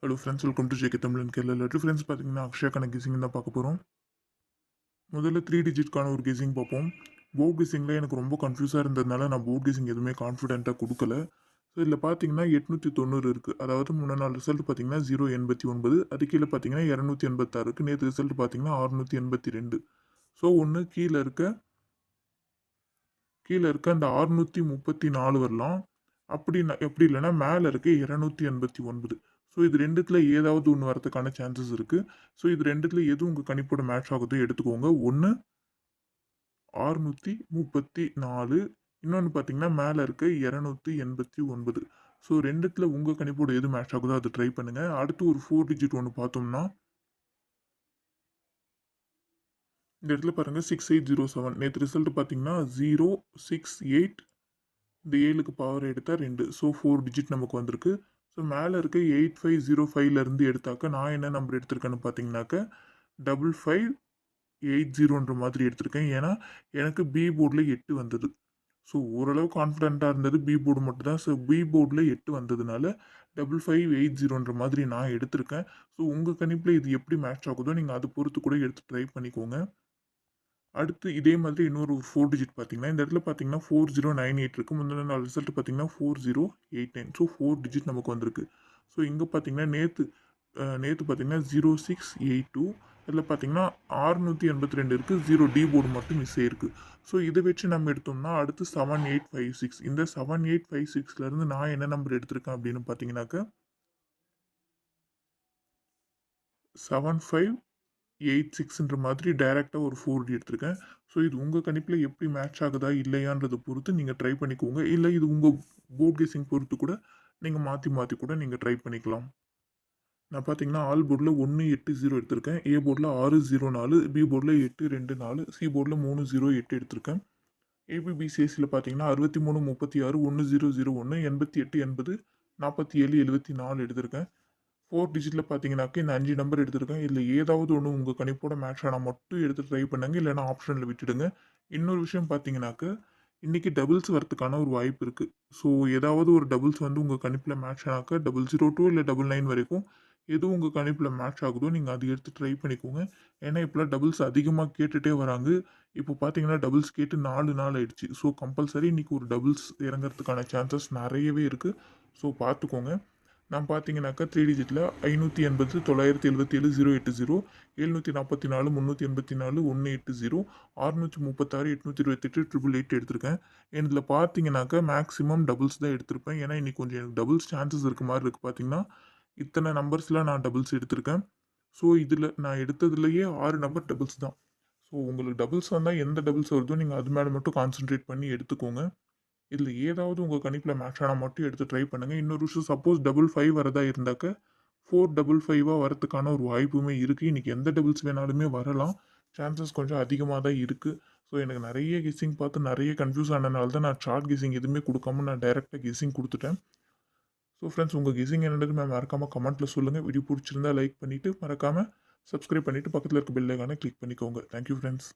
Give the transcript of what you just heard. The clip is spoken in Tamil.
Hello friends, welcome to JK தமிழன் கேரளா லெட்ரு. ஃப்ரெண்ட்ஸ் பார்த்தீங்கன்னா அக்ஷயாக்கான கெஸிங் தான் பார்க்க போகிறோம். முதல்ல 3 டிஜிட்கான ஒரு கெஸிங் பார்ப்போம். போர்ட் கெஸிங்கில் எனக்கு ரொம்ப கன்ஃபியூஸாக இருந்ததுனால நான் போர்ட் கெஸிங் எதுவுமே கான்ஃபிடென்ட்டாக கொடுக்கல. ஸோ இதில் பார்த்தீங்கன்னா 890 இருக்குது. அதாவது முன்ன நாள் ரிசல்ட் பார்த்தீங்கன்னா 089, அது கீழே பார்த்தீங்கன்னா 286 இருக்குது. நேற்று ரிசல்ட் பார்த்தீங்கன்னா 682. ஸோ ஒன்று கீழே இருக்க அந்த 634 வரலாம். அப்படி இல்லைன்னா மேலே இருக்க 289. ஸோ இது ரெண்டுத்துல ஏதாவது ஒன்று வரதுக்கான சான்சஸ் இருக்குது. ஸோ இது ரெண்டுத்துல எது உங்கள் கணிப்போட மேட்ச் ஆகுதோ எடுத்துக்கோங்க. ஒன்று 634, இன்னொன்று பார்த்தீங்கன்னா மேலே இருக்க 289. ஸோ ரெண்டுத்துல உங்கள் கணிப்போட எது மேட்ச் ஆகுதோ அதை ட்ரை பண்ணுங்கள். அடுத்து ஒரு 4 டிஜிட் ஒன்று பார்த்தோம்னா இந்த இடத்துல பாருங்கள் 6807. நேற்று ரிசல்ட் பார்த்தீங்கன்னா 068. இந்த 7க்கு பவர் எடுத்தால் 2. ஸோ 4 டிஜிட் நமக்கு வந்திருக்கு. ஸோ மேலே இருக்க 8505லேருந்து எடுத்தாக்க நான் என்ன நம்பர் எடுத்திருக்கேன்னு பார்த்தீங்கன்னாக்க 5580ன்ற மாதிரி எடுத்திருக்கேன். ஏன்னா எனக்கு பி போர்டில் 8 வந்தது. ஸோ ஓரளவு கான்ஃபிடென்ட்டாக இருந்தது பி போர்டு மட்டும் தான். ஸோ பி போர்டில் 8 வந்ததுனால 5580ன்ற மாதிரி நான் எடுத்திருக்கேன். ஸோ உங்கள் கணிப்பில் இது எப்படி மேட்ச் ஆகுதோ நீங்கள் அதை பொறுத்து கூட எடுத்து ட்ரை பண்ணிக்கோங்க. அடுத்து இதே மாதிரி இன்னொரு 4 டிஜிட் பார்த்தீங்கன்னா, இந்த இடத்துல பார்த்தீங்கன்னா 4098 இருக்கு. முந்தின நாள் ரிசல்ட் பார்த்தீங்கன்னா 4089. ஸோ 4 டிஜிட் நமக்கு வந்திருக்கு. ஸோ இங்க பார்த்தீங்கன்னா நேத்து பார்த்தீங்கன்னா 0682. இதில பார்த்தீங்கன்னா 682 இருக்கு. 0 டி போர்டு மட்டும் மிஸ் ஆயிருக்கு. ஸோ இத வச்சு நம்ம எடுத்தோம்னா அடுத்து 7856. இந்த 7856லேருந்து நான் என்ன நம்பர் எடுத்திருக்கேன் அப்படின்னு பார்த்தீங்கன்னாக்க 7586ன்ற மாதிரி டைரக்ட்டா ஒரு 4D எடுத்திருக்கேன். ஸோ இது உங்க கணிப்பில எப்படி மேட்ச் ஆகுதா இல்லையான்றத பொறுத்து நீங்க ட்ரை பண்ணிக்கோங்க. இல்ல இது உங்க போர்ட் கெஸ்ஸிங் பொறுத்து கூட நீங்க மாத்தி மாத்தி கூட நீங்க ட்ரை பண்ணிக்கலாம். நான் பார்த்தீங்கன்னா ஆல் போர்ட்ல 180 எடுத்திருக்கேன். ஏ போர்ட்ல 604, பி போர்ட்ல 824, சி போர்ட்ல 308 எடுத்திருக்கேன். ஏபிபிசிஎஸ்சில பார்த்தீங்கன்னா 63, 36, 1001, 88, 80, 47, 74 எடுத்திருக்கேன். 4 டிஜிட்ல பார்த்தீங்கன்னாக்க இந்த 5 நம்பர் எடுத்திருக்கேன். இதில ஏதாவது ஒண்ணு உங்க கணிப்போட மேட்ச் ஆனா மட்டும் எடுத்து ட்ரை பண்ணுங்க. இல்லன்னா ஆப்ஷன்ல விட்டுடுங்க. இன்னொரு விஷயம் பார்த்தீங்கன்னாக்க, இன்னைக்கு டபுள்ஸ் வரதுக்கான ஒரு வாய்ப்பு இருக்கு. ஸோ ஏதாவது ஒரு டபுள்ஸ் வந்து உங்க கணிப்புல மேட்ச் ஆனாக்க 002 இல்ல 99 வரைக்கும் எது உங்க கணிப்புல மேட்ச் ஆகுதோ நீங்க அத எடுத்து ட்ரை பண்ணிக்கோங்க. ஏன்னா இப்பலாம் டபுள்ஸ் அதிகமா கேட்டுட்டே வராங்க. இப்போ பார்த்தீங்கன்னா டபுள்ஸ் கேட்டு 4 நாள் ஆயிடுச்சு. ஸோ கம்பல்சரி இன்னைக்கு ஒரு டபுள்ஸ் இறங்கறதுக்கான சான்சஸ் நெறையவே இருக்கு. ஸோ பார்த்துக்கோங்க. நான் பார்த்தீங்கன்னாக்கா 3 டிஜிட்ல 580, 977, 080, 744, 384, 180, 636, 828, 888 எடுத்திருக்கேன். இதில பார்த்தீங்கன்னாக்கா மேக்ஸிமம் டபுள்ஸ் தான் எடுத்திருப்பேன். ஏன்னா இன்னைக்கு கொஞ்சம் எனக்கு டபுள்ஸ் சான்சஸ் இருக்க மாரி இருக்கு பார்த்தீங்கன்னா, இத்தனை நம்பர்ஸ்ல நான் டபுள்ஸ் எடுத்திருக்கேன். ஸோ இதில நான் எடுத்ததுலயே 6 நம்பர் டபுள்ஸ் தான். ஸோ உங்களுக்கு டபுள்ஸ் வந்தா எந்த டபுள்ஸ் வருதோ நீங்க அது மேல மட்டும் கான்சன்ட்ரேட் பண்ணி எடுத்துக்கோங்க. இதில ஏதாவது உங்க கணிப்பில மேட்ச் ஆனா மட்டும் எடுத்து ட்ரை பண்ணுங்க. இன்னொரு விஷயம் சப்போஸ் 55 வரதா இருந்தாக்க 455 வரதுக்கான ஒரு வாய்ப்புமே இருக்கு. இன்னைக்கு எந்த டபுள்ஸ் வேணாலுமே வரலாம். சான்சஸ் கொஞ்சம் அதிகமா தான் இருக்கு. ஸோ எனக்கு நெறைய கெஸ்ஸிங் பார்த்து நெறைய கன்ஃப்யூஸ் ஆனனால தான் நான் சார்ட் கெஸ்ஸிங் எதுவுமே குடுக்காம நான் டைரக்ட்டா கெஸ்ஸிங் குடுத்துட்டேன். ஸோ ஃப்ரெண்ட்ஸ் உங்க கெஸ்ஸிங் என்னன்றது மறக்காம கமெண்ட்ல சொல்லுங்க. வீடியோ புடிச்சிருந்தா லைக் பண்ணிட்டு, மறக்காம சப்ஸ்கிரைப் பண்ணிட்டு பக்கத்தில இருக்க பெல் ஐகான கிளிக் பண்ணிக்கோங்க. Thank you friends.